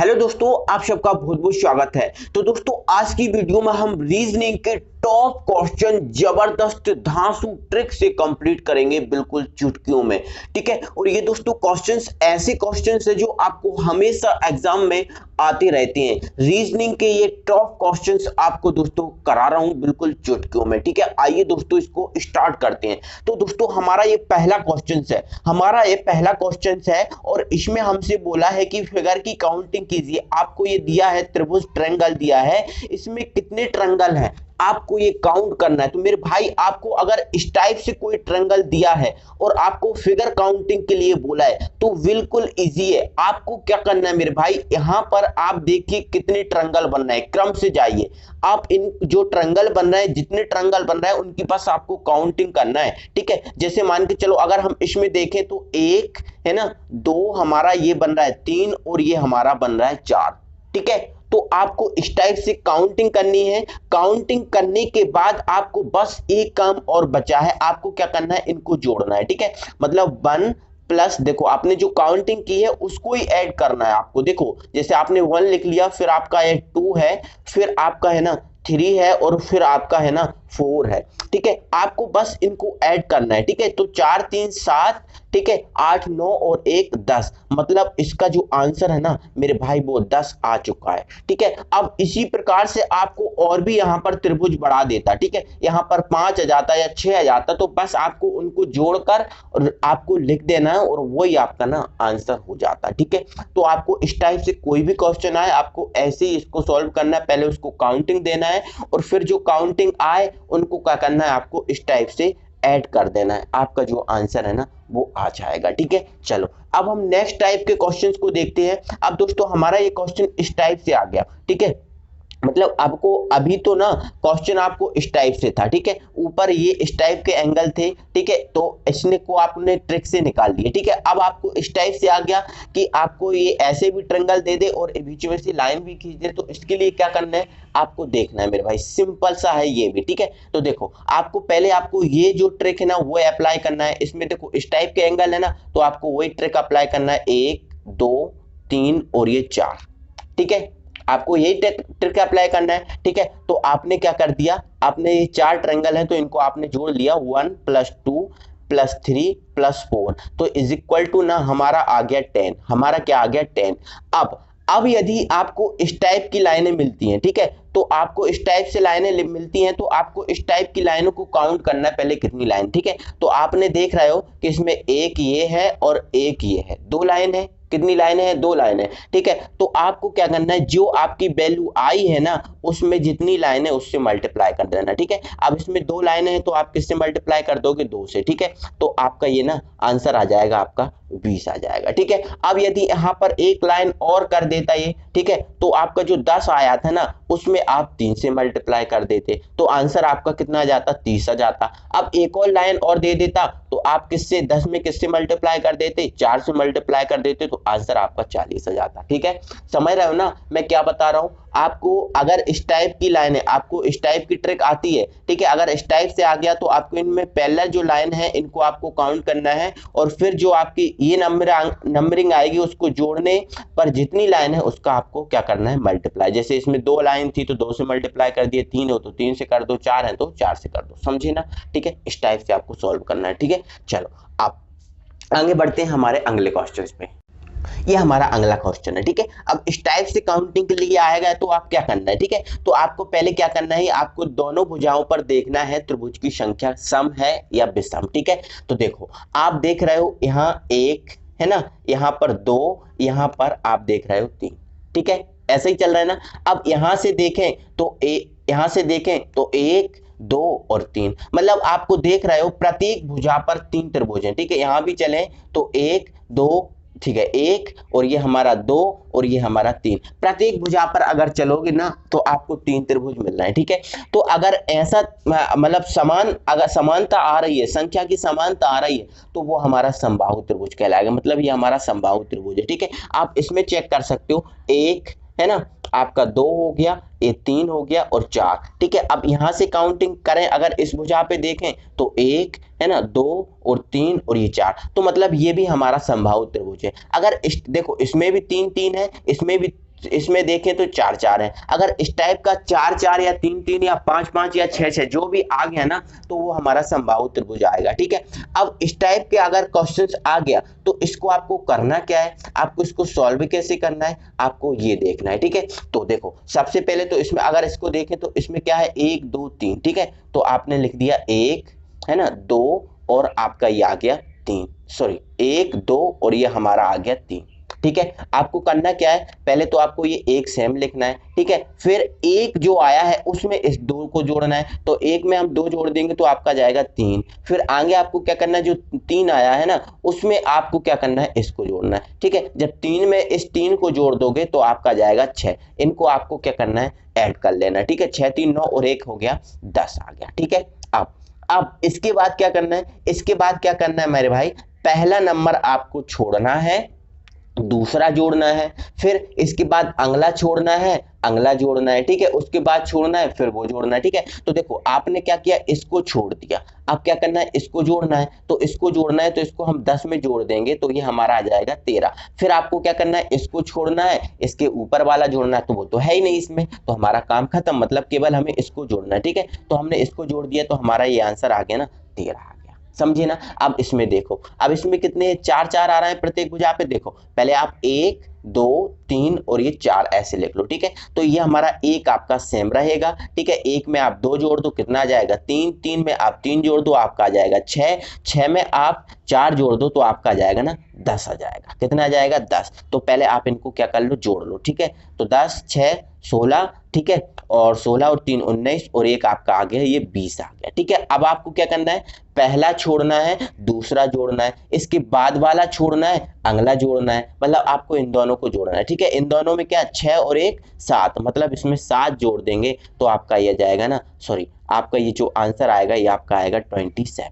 Hello दोस्तों, आप सबका बहुत बहुत स्वागत है। तो दोस्तों, आज की वीडियो में हम रीजनिंग के टॉप क्वेश्चन जबरदस्त धांसू ट्रिक से कंप्लीट करेंगे, बिल्कुल चुटकियों में। ठीक है। और ये दोस्तों क्वेश्चंस ऐसे क्वेश्चंस है जो आपको हमेशा एग्जाम में आते रहते हैं। रीजनिंग के ये टॉप क्वेश्चंस आपको दोस्तों करा रहा हूं बिल्कुल चुटकियों में। ठीक है, आइए दोस्तों इसको स्टार्ट करते हैं। तो दोस्तों, हमारा ये पहला क्वेश्चन है और इसमें हमसे बोला है कि फिगर की काउंटिंग कीजिए। आपको ये दिया है त्रिभुज ट्रायंगल दिया है, इसमें कितने ट्रायंगल हैं आपको ये काउंट करना है। तो मेरे भाई, आपको अगर इस टाइप से कोई ट्रायंगल दिया है और आपको फिगर काउंटिंग के लिए बोला है तो बिल्कुल इजी है। आपको क्या करना है मेरे भाई, यहां पर आप देखिए कितने ट्रायंगल बन रहे हैं, क्रम से जाइए। आप इन जो ट्रायंगल बन रहे हैं, जितने ट्रायंगल बन रहे हैं उनके पास आपको काउंटिंग करना है। ठीक है, जैसे मान के चलो अगर हम इसमें देखें तो एक है ना, दो हमारा ये बन रहा है तीन और ये हमारा बन रहा है चार। ठीक है, तो आपको इस टाइप से काउंटिंग करनी है। काउंटिंग करने के बाद आपको बस एक काम और बचा है, आपको क्या करना है, इनको जोड़ना है। ठीक है, मतलब वन प्लस, देखो आपने जो काउंटिंग की है उसको ही ऐड करना है आपको। देखो जैसे आपने वन लिख लिया, फिर आपका ये टू है, फिर आपका है ना थ्री है और फिर आपका है ना फोर है। ठीक है, आपको बस इनको ऐड करना है। ठीक है, तो चार तीन सात, ठीक है, आठ नौ और एक दस, मतलब इसका जो आंसर है ना मेरे भाई वो 10 आ चुका है। ठीक है, अब इसी प्रकार से आपको और भी यहाँ पर त्रिभुज बढ़ा देता। ठीक है, यहाँ पर 5 आ जाता या 6 आ जाता, तो बस आपको उनको जोड़कर और आपको लिख देना है और वही आपका ना आंसर हो जाता। ठीक है, तो आपको इस टाइप से कोई भी क्वेश्चन आए आपको ऐसे ही इसको सॉल्व करना है। पहले उसको काउंटिंग देना है और फिर जो काउंटिंग आए उनको क्या करना है, आपको इस टाइप से ऐड कर देना है। आपका जो आंसर है ना वो आ जाएगा। ठीक है, चलो अब हम नेक्स्ट टाइप के क्वेश्चंस को देखते हैं। अब दोस्तों, हमारा ये क्वेश्चन इस टाइप से आ गया। ठीक है, मतलब आपको अभी तो ना क्वेश्चन आपको इस टाइप से था। ठीक है, ऊपर ये इस टाइप के एंगल थे। ठीक है, तो इसने को आपने ट्रिक से निकाल दिए। ठीक है, अब आपको इस टाइप से आ गया कि आपको ये ऐसे भी ट्रायंगल दे दे और बीच में से लाइन भी खींच दे। तो इसके लिए क्या करना है, आपको देखना है मेरे भाई, सिंपल सा है ये भी। ठीक है, तो देखो आपको पहले आपको ये जो ट्रिक है ना वो अप्लाई करना है। इसमें देखो इस टाइप के एंगल है ना, तो आपको वही ट्रिक अप्लाई करना है, एक दो तीन और ये चार। ठीक है, आपको यही ट्रिक अप्लाई करना है। ठीक है, तो आपने क्या कर दिया, आपने ये चार ट्रायंगल हैं तो इनको आपने जोड़ लिया, one plus two plus three plus four, तो इज इक्वल टू ना हमारा आ गया 10। हमारा क्या आ गया 10। अब यदि आपको इस टाइप की लाइनें मिलती हैं, ठीक है, तो आपको इस टाइप से लाइनें मिलती हैं तो आपको इस टाइप की लाइनों को काउंट करना है पहले कितनी लाइन। ठीक है, तो आपने देख रहे हो कि इसमें एक ये है और एक ये है, दो लाइन है। कितनी लाइनें हैं, दो लाइनें। ठीक है, तो आपको क्या करना है, जो आपकी वैल्यू आई है ना उसमें जितनी लाइन है उससे मल्टीप्लाई कर देना। ठीक है, अब इसमें दो लाइनें हैं तो आप किससे मल्टीप्लाई कर दोगे, दो से। ठीक है, तो आपका ये ना आंसर आ जाएगा, आपका 20 आ जाएगा। ठीक है, अब यदि यहाँ पर एक लाइन और कर देता ये, ठीक है, तो आपका जो 10 आया था ना उसमें आप 3 से मल्टीप्लाई कर देते तो आंसर आपका कितना आ जाता, 30 आ जाता। अब एक और लाइन और दे देता तो आप किससे 10 में किससे मल्टीप्लाई कर देते, 4 से मल्टीप्लाई कर देते तो आंसर आपका 40 आ जाता। ठीक है, समझ रहे हो ना मैं क्या बता रहा हूं आपको। अगर इस टाइप की लाइन है, आपको इस टाइप की ट्रिक आती है। ठीक है, अगर इस टाइप से आ गया तो आपको इनमें पहला जो लाइन है इनको आपको काउंट करना है और फिर जो आपकी ये नंबरिंग आएगी उसको जोड़ने पर जितनी लाइन है उसका आपको क्या करना है, मल्टीप्लाई। जैसे इसमें दो लाइन थी तो दो से मल्टीप्लाई कर दिए, तीन हो तो तीन से कर दो, चार है तो चार से कर दो। समझे ना। ठीक है, इस टाइप से आपको सॉल्व करना है। ठीक है, चलो आप आगे बढ़ते हैं हमारे अगले क्वेश्चन पे। ये हमारा अगला क्वेश्चन है। ठीक है, अब इस टाइप से काउंटिंग के लिए आएगा तो आप क्या करना है, ठीक है, तो आपको पहले क्या करना है, आपको दोनों भुजाओं पर देखना है त्रिभुज की संख्या सम है या विषम। ठीक है, तो देखो आप देख रहे हो यहाँ एक है ना, यहाँ पर दो, यहाँ पर आप देख रहे हो तीन। ठीक है, ऐसे ही चल रहा है ना। अब यहाँ से देखें तो यहाँ से देखें तो एक दो और तीन, मतलब आपको देख रहे हो प्रत्येक भुजा पर तीन त्रिभुज हैं। ठीक है, यहां भी चलें तो एक दो, ठीक है, एक और ये हमारा दो और ये हमारा तीन, प्रत्येक भुजा पर अगर चलोगे ना तो आपको तीन त्रिभुज मिल रहे हैं। ठीक है, तो अगर ऐसा मतलब अगर समानता आ रही है, संख्या की समानता आ रही है तो वो हमारा समबाहु त्रिभुज कहलाएगा, मतलब ये हमारा समबाहु त्रिभुज है। ठीक है, आप इसमें चेक कर सकते हो, एक है ना, आपका दो हो गया, ये तीन हो गया और चार। ठीक है, अब यहां से काउंटिंग करें, अगर इस भुजा पे देखें तो एक है ना, दो और तीन और ये चार, तो मतलब ये भी हमारा समबाहु त्रिभुज है। अगर देखो इसमें भी तीन तीन है, इसमें भी इसमें देखें तो 4 4 है। अगर इस टाइप का 4 4 या 3 3 या 5 5 या 6 6 जो भी आ गया ना तो वो हमारा समबाहु त्रिभुज आएगा। ठीक है, अब इस टाइप के अगर क्वेश्चंस आ गया तो इसको आपको करना क्या है, आपको इसको सॉल्व कैसे करना है आपको ये देखना है। ठीक है, तो देखो सबसे पहले तो इसमें अगर इसको देखें तो इसमें क्या है 1 2 3। ठीक है, तो आपने लिख दिया 1 है ना 2 और आपका ये आ गया 3, सॉरी 1 2 और ये हमारा आ गया 3। ठीक है, आपको करना क्या है, पहले तो आपको ये एक सेम लिखना है। ठीक है, फिर एक जो आया है उसमें इस 2 को जोड़ना है, तो एक में हम 2 जोड़ देंगे तो आपका जाएगा 3। फिर आगे आपको क्या करना है, जो 3 आया है ना उसमें आपको क्या करना है, इसको जोड़ना है। ठीक है, जब 3 में इस 3 को जोड़ दोगे तो आपका जाएगा 6। इनको आपको क्या करना है, ऐड कर लेना। ठीक है, 6 3 9 और 1 हो गया 10 आ गया। ठीक है, अब इसके बाद क्या करना है, इसके बाद क्या करना है मेरे भाई, पहला नंबर आपको छोड़ना है, दूसरा जोड़ना है, फिर इसके बाद अगला छोड़ना है, अगला जोड़ना है। ठीक है, उसके बाद छोड़ना है, फिर वो जोड़ना है। ठीक है, तो देखो आपने क्या किया, इसको छोड़ दिया, अब क्या करना है, इसको जोड़ना है, तो इसको जोड़ना है तो इसको हम 10 में जोड़ देंगे तो ये हमारा आ जाएगा 13। फिर आपको क्या करना है, इसको छोड़ना है, इसके ऊपर वाला जोड़ना है, तो वो तो है ही नहीं इसमें, तो हमारा काम खत्म, मतलब केवल हमें इसको जोड़ना है। ठीक है, तो हमने इसको जोड़ दिया तो हमारा ये आंसर आ गया ना 13 आ गया। समझे ना। अब इसमें देखो, अब इसमें कितने 4 4 आ रहा है प्रत्येक भुजा पे, देखो पहले आप 1 2 3 और ये 4 ऐसे लिख लो। ठीक है, तो ये हमारा एक आपका सेम रहेगा। ठीक है, एक में आप 2 जोड़ दो कितना आ जाएगा 3, 3 में आप 3 जोड़ दो आपका आ जाएगा 6, 6 में आप 4 जोड़ दो तो आपका आ जाएगा ना 10 आ जाएगा। कितना आ जाएगा 10। तो पहले आप इनको क्या कर लो, जोड़ लो। ठीक है, तो 10 6 16। ठीक है, और 16 और 3 19 और एक आपका आ गया ये 20 आ गया। ठीक है, अब आपको क्या करना है, पहला छोड़ना है, दूसरा जोड़ना है, इसके बाद वाला छोड़ना है, अगला जोड़ना है, मतलब आपको इन दोनों को जोड़ना है। ठीक है, इन दोनों में क्या 6 और 1 7, मतलब इसमें 7 जोड़ देंगे तो आपका ये जाएगा ना, सॉरी आपका ये जो आंसर आएगा ये आपका आएगा 27।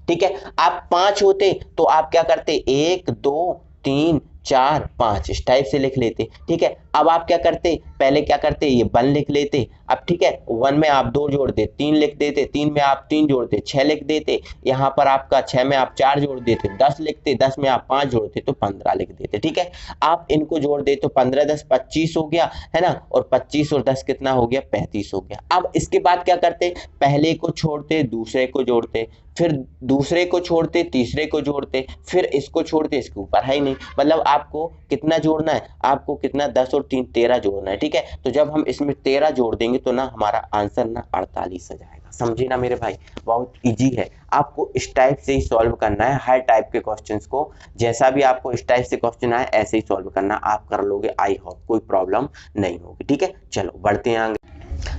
ठीक है, आप 5 होते तो आप क्या करते, 1 2 3 4 5 इस टाइप से लिख लेते। ठीक है, अब आप क्या करते, पहले क्या करते, ये 1 लिख लेते। अब ठीक है, 1 में आप 2 जोड़ते 3 लिख देते, 3 में आप 3 जोड़ते 6 लिख देते, यहाँ पर आपका 6 में आप 4 जोड़ देते 10 लिखते, 10 में आप 5 जोड़ते तो 15 लिख देते। ठीक है, आप इनको जोड़ दे तो 15 10 25 हो गया है ना, और 25 और 10 कितना हो गया 35 हो गया। अब इसके बाद क्या करते, पहले को छोड़ते दूसरे को जोड़ते, फिर दूसरे को छोड़ते तीसरे को जोड़ते, फिर इसको छोड़ते, इसके ऊपर है ही नहीं, मतलब आपको कितना जोड़ना है, आपको कितना 10 और 3 13 जोड़ना है। ठीक है, तो जब हम इसमें 13 जोड़ देंगे तो ना हमारा आंसर ना 48 आ जाएगा। समझे ना मेरे भाई, बहुत इजी है, आपको इस टाइप से ही सॉल्व करना है हर टाइप के क्वेश्चंस को। जैसा भी आपको इस टाइप से क्वेश्चन आए ऐसे ही सॉल्व करना, आप कर लोगे, आई होप कोई प्रॉब्लम नहीं होगी। ठीक है, चलो बढ़ते हैं आगे।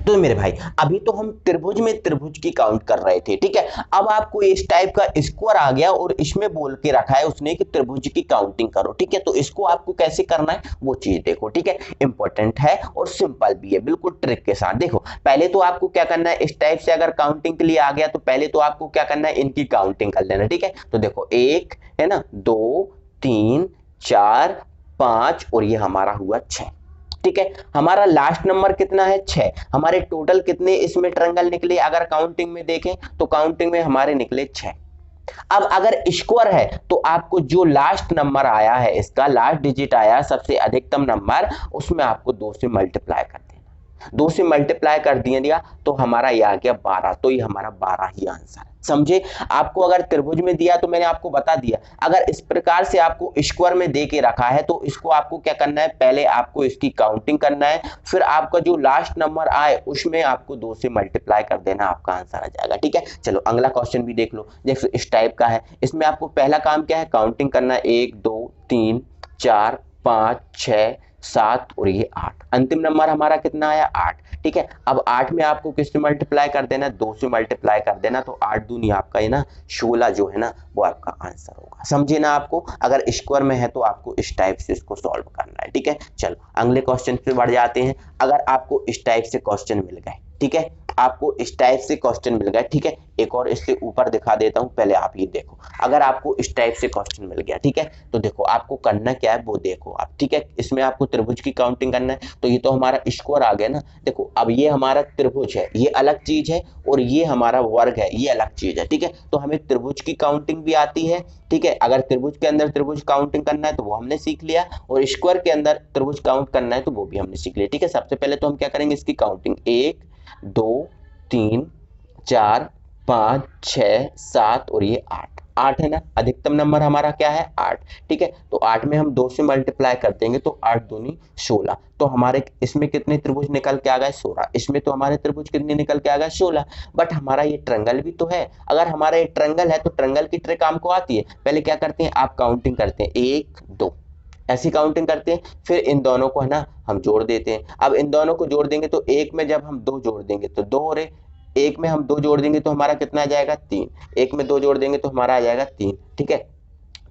तो मेरे भाई अभी तो हम त्रिभुज में त्रिभुज की काउंट कर रहे थे। ठीक है, अब आपको इस टाइप का स्क्वायर आ गया और इसमें बोल के रखा है उसने कि त्रिभुज की काउंटिंग करो। ठीक है, तो इसको आपको कैसे करना है वो चीज देखो। ठीक है, इंपॉर्टेंट है और सिंपल भी है, बिल्कुल ट्रिक के साथ। देखो पहले तो आपको क्या करना है, इस टाइप से अगर काउंटिंग के लिए आ गया तो पहले तो आपको क्या करना है, इनकी काउंटिंग कर लेना। ठीक है, तो देखो 1 है ना 2 3 4 5 और ये हमारा हुआ 6। ठीक है, हमारा लास्ट नंबर कितना है 6। हमारे टोटल कितने इसमें ट्रायंगल निकले, अगर काउंटिंग में देखें तो काउंटिंग में हमारे निकले 6। अब अगर स्क्वायर है तो आपको जो लास्ट नंबर आया है, इसका लास्ट डिजिट आया सबसे अधिकतम नंबर, उसमें आपको 2 से मल्टीप्लाई कर देना। 2 से मल्टीप्लाई कर दिया तो हमारा ये आ गया 12, तो ये हमारा 12 ही आंसर है। समझे, आपको अगर त्रिभुज में दिया तो मैंने आपको बता दिया, अगर इस प्रकार से आपको स्क्वायर में दे के रखा है तो इसको आपको क्या करना है, पहले आपको इसकी काउंटिंग करना है, फिर आपका जो लास्ट नंबर आए उसमें आपको 2 से मल्टीप्लाई कर देना, आपका आंसर आ जाएगा। ठीक है, चलो अगला क्वेश्चन भी देख लो। जैसे इस टाइप का है, इसमें आपको पहला काम क्या है, काउंटिंग करना है 1 2 3 4 5 6 7 और ये 8। अंतिम नंबर हमारा कितना आया 8। ठीक है, अब 8 में आपको किससे मल्टीप्लाई कर देना, 2 से मल्टीप्लाई कर देना, तो 8 दूनी आपका है ना 16 जो है ना वो आपका आंसर होगा। समझे ना, आपको अगर स्क्वायर में है तो आपको इस टाइप से इसको सॉल्व करना है। ठीक है, चलो अगले क्वेश्चन पे बढ़ जाते हैं। अगर आपको इस टाइप से क्वेश्चन मिल गए, ठीक है, आपको इस टाइप से क्वेश्चन मिल गया, ठीक है। एक और इससे ऊपर दिखा देता हूं, पहले आप ये देखो। अगर आपको इस टाइप से क्वेश्चन मिल गया, ठीक है, तो देखो आपको करना क्या है वो देखो आप, ठीक है। इसमें आपको त्रिभुज की काउंटिंग करना है, तो ये तो हमारा स्क्वायर आ गया ना। देखो अब ये हमारा त्रिभुज है, ये अलग चीज है, और ये हमारा वर्ग है, ये अलग चीज है, ठीक है। तो हमें त्रिभुज की काउंटिंग भी आती है, ठीक है। अगर त्रिभुज के अंदर त्रिभुज काउंटिंग करना है तो वो हमने सीख लिया, और स्क्वायर के अंदर त्रिभुज काउंट करना है तो वो भी हमने सीख लिया, ठीक है। सबसे पहले तो हम क्या करेंगे, इसकी काउंटिंग 1 2 3 4 5 6 7 और ये 8 8 है ना। अधिकतम नंबर हमारा क्या है, 8, ठीक है। तो 8 में हम 2 से मल्टीप्लाई कर देंगे तो 8 दूनी 16। तो हमारे इसमें कितने त्रिभुज निकल के आ गए, 16। इसमें तो हमारे त्रिभुज कितने निकल के आ गए, 16। बट हमारा ये ट्रायंगल भी तो है। अगर हमारा ये ट्रायंगल है तो ट्रायंगल की ट्रिक हमको आती है। पहले क्या करते हैं, आप काउंटिंग करते हैं 1 2, ऐसी काउंटिंग करते हैं, फिर इन दोनों को है ना हम जोड़ देते हैं। अब इन दोनों को जोड़ देंगे तो एक में जब हम 2 जोड़ देंगे तो 2 हो रहे, एक में हम 2 जोड़ देंगे तो हमारा कितना आ जाएगा, 3। एक में 2 जोड़ देंगे तो हमारा आ जाएगा 3, ठीक है।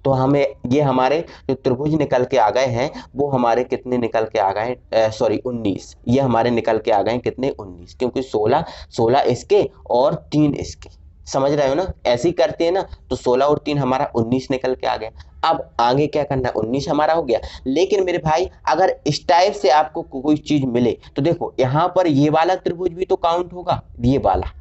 तो हमें ये हमारे जो त्रिभुज निकल के आ गए हैं वो हमारे कितने निकल के आ गए, सॉरी 19। ये हमारे निकल के आ गए कितने, 19, क्योंकि 16 इसके और 3 इसके। समझ रहे हो ना, ऐसे ही करते हैं ना। तो 16 और 3 हमारा 19 निकल के आ गया। अब आगे क्या करना है, 19 हमारा हो गया। लेकिन मेरे भाई अगर इस टाइप से आपको कोई चीज मिले तो देखो यहाँ पर ये वाला त्रिभुज भी तो काउंट होगा, ये वाला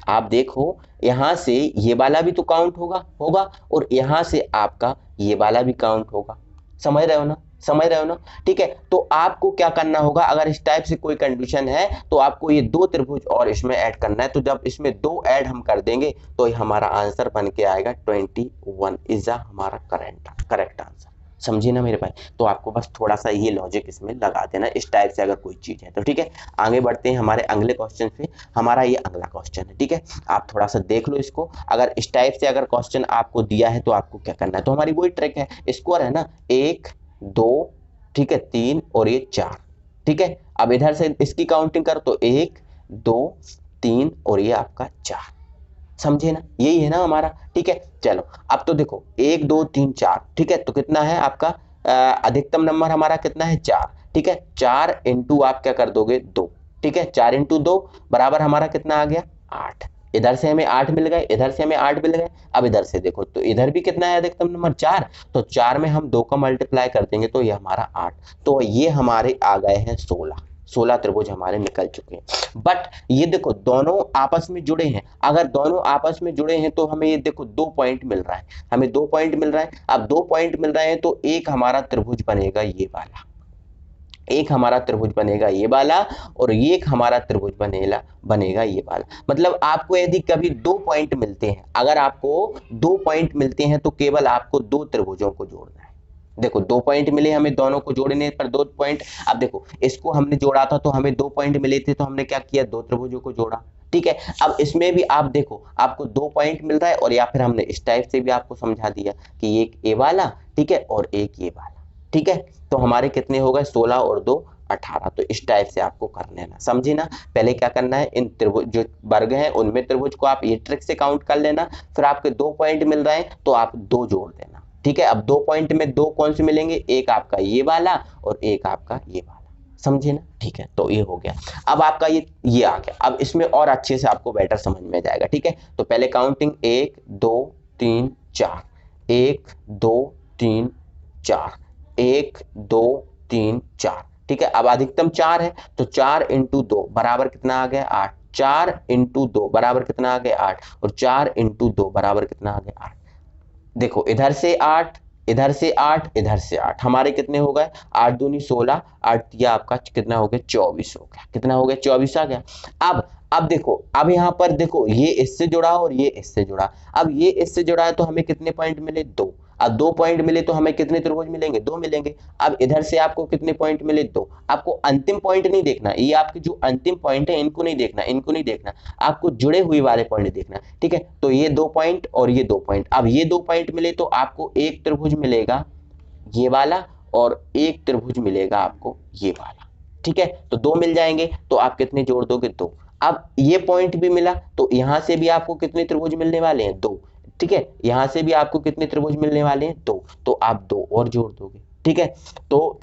आप देखो, यहां से ये वाला भी तो काउंट होगा और यहां से आपका ये वाला भी काउंट होगा। समझ रहे हो ना, समझ रहे हो ना, ठीक है। तो आपको क्या करना होगा, अगर इस टाइप से कोई कंडीशन है तो आपको ये 2 त्रिभुज और इसमें ऐड करना है। तो जब इसमें 2 ऐड हम कर देंगे तो ये हमारा आंसर बन के आएगा 21 इज हमारा करेक्ट आंसर। समझिए ना मेरे भाई। तो आपको बस थोड़ा सा ये लॉजिक इसमें लगा देना इस टाइप से अगर कोई चीज है तो, ठीक है। आगे बढ़ते हैं हमारे अगले क्वेश्चन पे। हमारा ये अगला क्वेश्चन है, ठीक है। आप थोड़ा सा देख लो इसको। अगर इस टाइप से अगर क्वेश्चन आपको दिया है तो आपको क्या करना है, तो हमारी वही ट्रिक है, स्क्वायर है ना, 1 2, ठीक है, 3 और ये 4, ठीक है। अब इधर से इसकी काउंटिंग करो तो 1 2 3 और ये आपका 4। समझे ना, यही है ना हमारा, ठीक है। चलो अब तो देखो 1 2 3 4, ठीक है। तो कितना है आपका अधिकतम नंबर हमारा कितना है, 4, ठीक है। 4 इंटू आप क्या कर दोगे, 2, ठीक है। 4 इंटू 2 बराबर हमारा कितना आ गया, 8। इधर से हमें 8 मिल गए, इधर से हमें 8 मिल गए। अब इधर से देखो तो इधर भी कितना है अधिकतम नंबर, 4। तो 4 में हम 2 का मल्टीप्लाई कर देंगे तो ये हमारा 8। तो ये हमारे आ गए हैं 16 त्रिभुज हमारे निकल चुके हैं। बट ये देखो दोनों आपस में जुड़े हैं। अगर दोनों आपस में जुड़े हैं तो हमें ये देखो 2 पॉइंट मिल रहा है, हमें 2 पॉइंट मिल रहा है। अब 2 पॉइंट मिल रहे हैं तो एक हमारा त्रिभुज बनेगा ये वाला, एक हमारा त्रिभुज बनेगा ये वाला, और ये एक हमारा त्रिभुज बनेगा ये वाला। मतलब आपको यदि कभी 2 पॉइंट मिलते हैं, अगर आपको 2 पॉइंट मिलते हैं तो केवल आपको 2 त्रिभुजों को जोड़ना है। देखो 2 पॉइंट मिले हमें, दोनों को जोड़ने पर 2 पॉइंट। अब देखो इसको हमने जोड़ा था तो हमें 2 पॉइंट मिले थे, तो हमने क्या किया, 2 त्रिभुजों को जोड़ा, ठीक है। अब इसमें भी आप देखो आपको 2 पॉइंट मिल रहा है, और या फिर हमने इस टाइप से भी आपको समझा दिया कि एक ए वाला, ठीक है, और एक ये वाला, ठीक है। तो हमारे कितने हो गए, 16 और 2 18। तो इस टाइप से आपको कर लेना, समझे ना। पहले क्या करना है, इन त्रिभुज जो वर्ग हैं उनमें त्रिभुज को आप ये ट्रिक से काउंट कर लेना। फिर आपके 2 पॉइंट मिल रहे हैं तो आप 2 जोड़ देना, ठीक है। अब 2 पॉइंट में 2 कौन से मिलेंगे, एक आपका ये वाला और एक आपका ये वाला, समझे ना, ठीक है। तो ये हो गया। अब आपका ये आ गया। अब इसमें और अच्छे से आपको बेटर समझ में जाएगा, ठीक है। तो पहले काउंटिंग 1 2 3 4, 1 2 3 4, 1 2 3 4, ठीक है। अब अधिकतम 4 है तो 4 इंटू 2 बराबर कितना आ गया, 8। 4 इंटू 2 बराबर कितना आ गया, 8। और 4 इंटू 2 बराबर कितना आ गया, 8। देखो इधर से 8, इधर से 8, इधर से 8, हमारे कितने हो गए, 8 दूनी 16, 8 या आपका कितना हो गया, 24 हो गया। कितना हो गया, 24 आ गया। अब देखो, अब यहाँ पर देखो ये इससे जुड़ा और ये इससे जुड़ा। अब ये इससे जुड़ा है तो हमें कितने पॉइंट मिले, 2। अब 2 पॉइंट मिले तो हमें कितने त्रिभुज मिलेंगे, 2 मिलेंगे। अब इधर से आपको कितने पॉइंट मिले, 2। आपको अंतिम पॉइंट नहीं देखना, ये आपके जो अंतिम पॉइंट है इनको नहीं देखना, इनको नहीं देखना, आपको जुड़े हुए वाले पॉइंट देखना, ठीक है। तो ये 2 पॉइंट और ये 2 पॉइंट। अब ये 2 पॉइंट मिले तो आपको एक त्रिभुज मिलेगा ये वाला, और एक त्रिभुज मिलेगा आपको ये वाला, ठीक है। तो 2 मिल जाएंगे तो आप कितने जोड़ दोगे, 2। अब ये पॉइंट भी मिला तो यहां से भी आपको कितने त्रिभुज मिलने वाले हैं, 2, ठीक है। यहां से भी आपको कितने त्रिभुज मिलने वाले हैं, 2। तो आप 2 और जोड़ दोगे, ठीक है। तो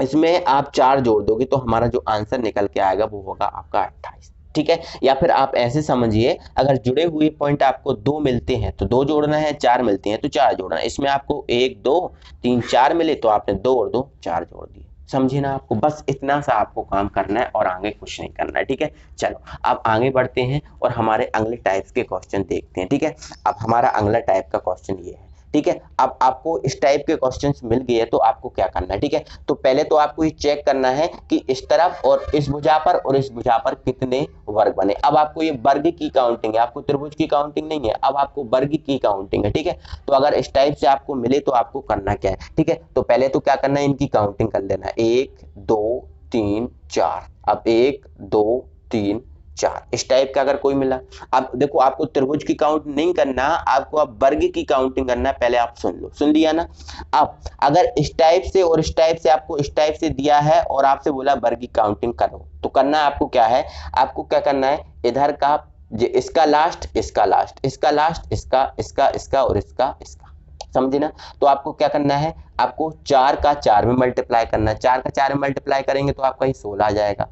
इसमें आप 4 जोड़ दोगे तो हमारा जो आंसर निकल के आएगा वो होगा आपका 28। ठीक है। या फिर आप ऐसे समझिए, अगर जुड़े हुए पॉइंट आपको 2 मिलते हैं तो 2 जोड़ना है, 4 मिलते हैं तो 4 जोड़ना है। इसमें आपको 1 2 3 4 मिले तो आपने 2 और 2 4 जोड़ दिए। समझे ना? आपको बस इतना सा आपको काम करना है और आगे कुछ नहीं करना है। ठीक है, चलो अब आगे बढ़ते हैं और हमारे अगले टाइप्स के क्वेश्चन देखते हैं। ठीक है, अब हमारा अगला टाइप का क्वेश्चन ये है। ठीक है, अब आपको इस टाइप के क्वेश्चंस मिल गए तो आपको क्या करना है। ठीक है, तो पहले तो आपको ये चेक करना है कि इस तरफ और इस भुजा पर और इस भुजा पर कितने वर्ग बने। अब आपको ये वर्ग की काउंटिंग है, आपको त्रिभुज की काउंटिंग नहीं है, अब आपको वर्ग की काउंटिंग है। ठीक है, तो अगर इस टाइप से आपको मिले तो आपको करना क्या है। ठीक है, तो पहले तो क्या करना है, इनकी काउंटिंग कर लेना है। 1 2 3 4। अब 1 2 3 4 इस टाइप का अगर कोई मिला। अब देखो, आपको त्रिभुज की काउंट नहीं करना, आपको अब वर्ग की काउंटिंग करना है। पहले आप सुन लो, सुन लिया ना। अब अगर इस टाइप से और इस टाइप से आपको इस टाइप से दिया है और आपसे बोला वर्ग की काउंटिंग करो, तो करना है आपको क्या है, आपको क्या करना है, इधर का इसका लास्ट, इसका लास्ट, इसका लास्ट, इसका इसका इसका और इसका इसका। समझे ना? तो आपको क्या करना है, आपको 4 का 4 में मल्टीप्लाई करना है। 4 का 4 में मल्टीप्लाई करेंगे तो आपका ये 16 आ जाएगा।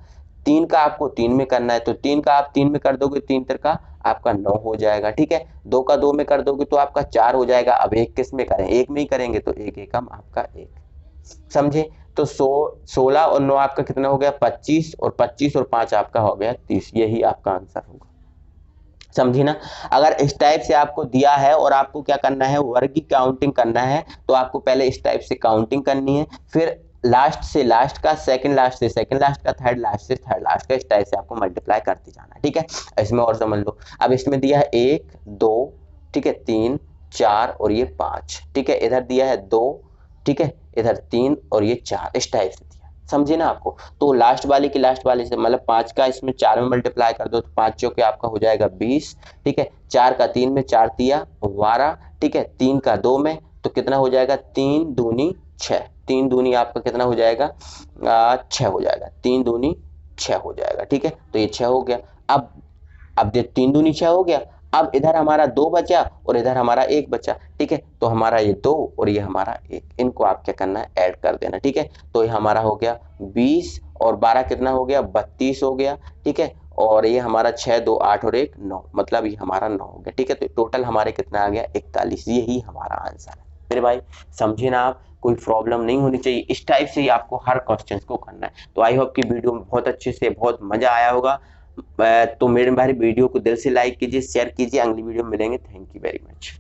3 का आपको 3 में करना है, तो 3 का आप 3 में कर दोगे, 3 3 का आपका 9 हो जाएगा। ठीक है, 2 का 2 में कर दोगे तो आपका 4 हो जाएगा। अब 1 किस में करें, 1 में ही करेंगे तो 1 एकम आपका 1। समझे? तो 16 और 9 आपका कितना हो गया, 25, और 25 और 5 आपका हो गया 30। यही आपका आंसर होगा। समझी ना? अगर इस टाइप से आपको दिया है और आपको क्या करना है, वर्ग की काउंटिंग करना है, तो आपको पहले इस टाइप से काउंटिंग करनी है, फिर लास्ट से लास्ट का, सेकंड लास्ट से सेकंड लास्ट का, थर्ड लास्ट से थर्ड लास्ट का, इस टाइप से आपको मल्टीप्लाई करते जाना है। ठीक है, इसमें और समझ लो। अब इसमें दिया है 1 2, ठीक है, 3 4 और ये 5। ठीक है, इधर दिया है 2, ठीक है, इधर 3 और ये 4, इस टाइप से। समझे ना आपको? तो लास्ट वाले की लास्ट वाले से, मतलब 5 का इसमें 4 में मल्टीप्लाई कर दो तो 5 चौके आपका हो जाएगा 20। ठीक है, 4 का 3 में, 4 तिया 12। ठीक है, 3 का 2 में, तो कितना हो जाएगा, 3 दूनी 6। 3 दूनी आपका कितना हो जाएगा, 6 हो जाएगा। 3 दूनी 6 हो जाएगा। ठीक है, तो ये 6 हो गया। अब 3 दूनी 6 हो गया। अब इधर हमारा 2 बचा और इधर हमारा 1 बचा। ठीक है, तो हमारा ये 2 और ये हमारा 1, इनको आप क्या करना है, ऐड कर देना। ठीक है, तो ये हमारा हो गया 20 और 12 कितना हो गया, 32 हो गया। ठीक है, और ये हमारा 6 2 8 और 1 9, मतलब ये हमारा 9 हो गया। ठीक है, तो टोटल हमारे कितना आ गया, 41। यही हमारा आंसर है मेरे भाई। समझे ना आप? कोई प्रॉब्लम नहीं होनी चाहिए। इस टाइप से ही आपको हर क्वेश्चन को करना है। तो आई होप कि वीडियो में बहुत अच्छे से बहुत मजा आया होगा। तो मेरे भाई वीडियो को दिल से लाइक कीजिए, शेयर कीजिए। अगली वीडियो में मिलेंगे। Thank you very much.